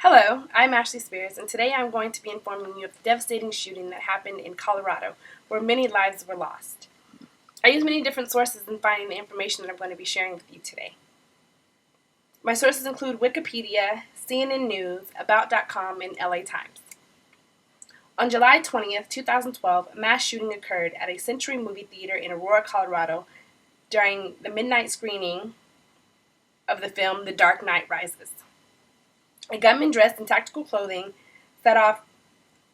Hello, I'm Ashley Spears, and today I'm going to be informing you of the devastating shooting that happened in Colorado, where many lives were lost. I use many different sources in finding the information that I'm going to be sharing with you today. My sources include Wikipedia, CNN News, About.com, and LA Times. On July 20th, 2012, a mass shooting occurred at a Century movie theater in Aurora, Colorado during the midnight screening of the film The Dark Knight Rises. A gunman dressed in tactical clothing set off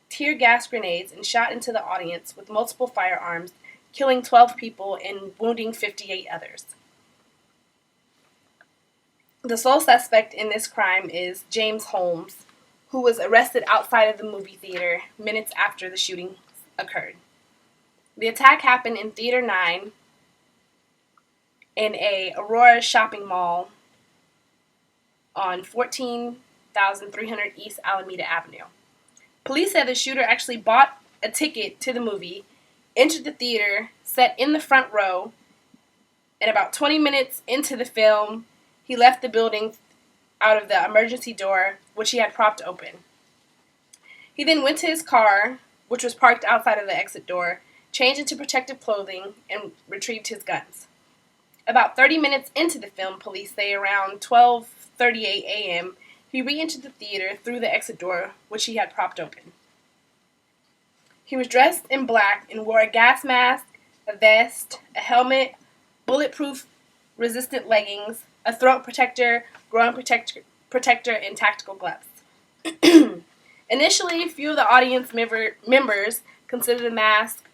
tear gas grenades and shot into the audience with multiple firearms, killing 12 people and wounding 58 others. The sole suspect in this crime is James Holmes, who was arrested outside of the movie theater minutes after the shooting occurred. The attack happened in Theater 9 in a Aurora shopping mall on 14,300 East Alameda Avenue. Police said the shooter actually bought a ticket to the movie, entered the theater, sat in the front row, and about 20 minutes into the film, he left the building out of the emergency door, which he had propped open. He then went to his car, which was parked outside of the exit door, changed into protective clothing, and retrieved his guns. About 30 minutes into the film, police say around 12:38 a.m., he re-entered the theater through the exit door, which he had propped open. He was dressed in black and wore a gas mask, a vest, a helmet, bulletproof resistant leggings, a throat protector, groin protector, and tactical gloves. Initially, few of the audience members considered the mask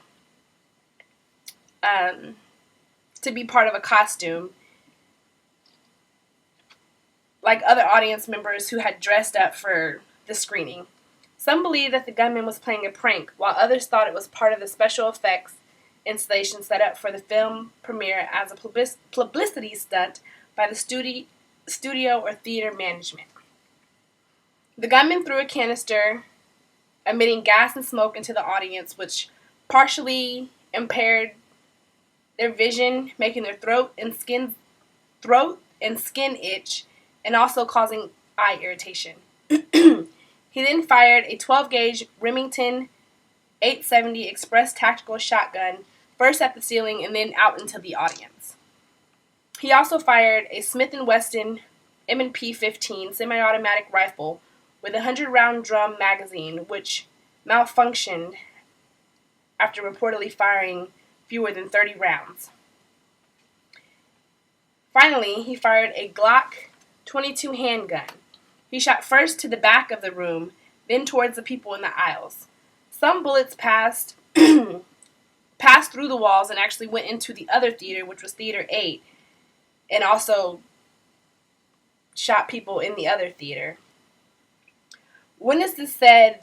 to be part of a costume, like other audience members who had dressed up for the screening. Some believed that the gunman was playing a prank, while others thought it was part of the special effects installation set up for the film premiere as a publicity stunt by the studio or theater management. The gunman threw a canister emitting gas and smoke into the audience, which partially impaired their vision, making their throat and skin itch, and also causing eye irritation. He then fired a 12-gauge Remington 870 Express tactical shotgun, first at the ceiling and then out into the audience. He also fired a Smith & Wesson M&P 15 semi-automatic rifle with a 100-round drum magazine, which malfunctioned after reportedly firing fewer than 30 rounds. Finally, he fired a Glock 22 handgun. He shot first to the back of the room, then towards the people in the aisles. Some bullets passed through the walls and actually went into the other theater, which was Theater 8, and also shot people in the other theater. Witnesses said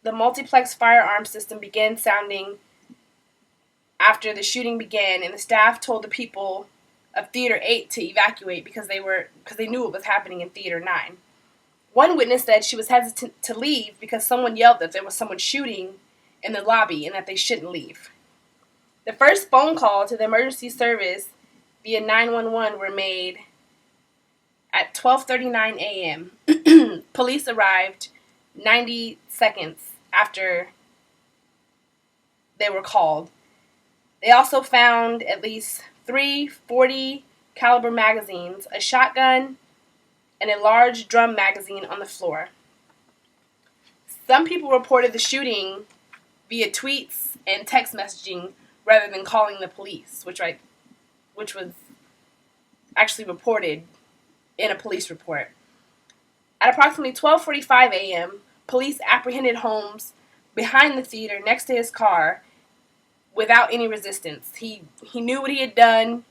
the multiplex firearm system began sounding after the shooting began, and the staff told the people of Theater 8 to evacuate because they knew what was happening in Theater 9. One witness said she was hesitant to leave because someone yelled that there was someone shooting in the lobby and that they shouldn't leave. The first phone call to the emergency service via 911 were made at 12:39 a.m. Police arrived 90 seconds after they were called. They also found at least 3 .40 caliber magazines, a shotgun, and a large drum magazine on the floor. Some people reported the shooting via tweets and text messaging rather than calling the police, which was actually reported in a police report. At approximately 12:45 a.m., police apprehended Holmes behind the theater next to his car without any resistance. He knew what he had done,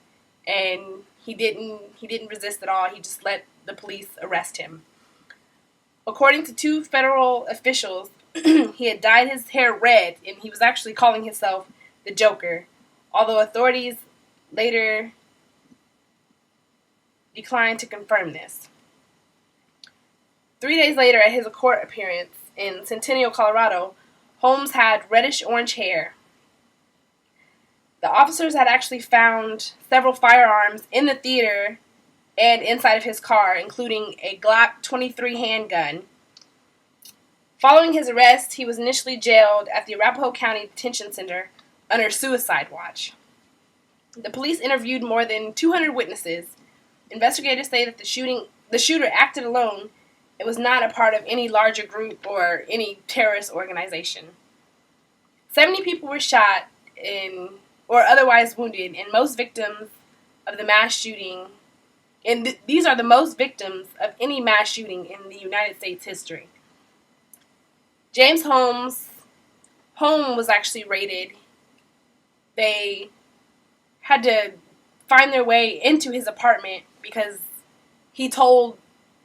and he didn't resist at all. He just let the police arrest him. According to 2 federal officials, he had dyed his hair red, and he was actually calling himself the Joker, although authorities later declined to confirm this. 3 days later, at his court appearance in Centennial, Colorado, Holmes had reddish-orange hair. The officers had actually found several firearms in the theater and inside of his car, including a Glock 23 handgun. Following his arrest, he was initially jailed at the Arapahoe County Detention Center under suicide watch. The police interviewed more than 200 witnesses. Investigators say that the shooter acted alone and was not a part of any larger group or any terrorist organization. 70 people were shot or otherwise wounded, and most victims of the mass shooting, and these are the most victims of any mass shooting in the United States history. James Holmes' home was actually raided. They had to find their way into his apartment because he told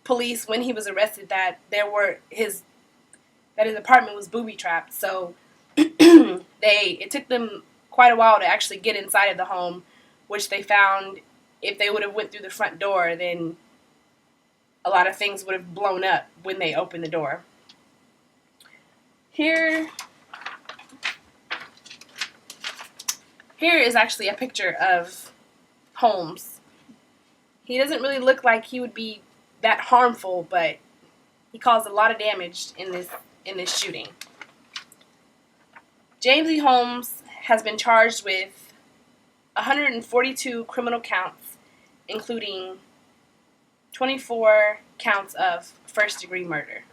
police when he was arrested that his apartment was booby trapped. So it took them quite a while to actually get inside of the home, which they found if they would have went through the front door, then a lot of things would have blown up when they opened the door. Here is actually a picture of Holmes. He doesn't really look like he would be that harmful, but he caused a lot of damage in this shooting. James E. Holmes has been charged with 142 criminal counts, including 24 counts of first-degree murder.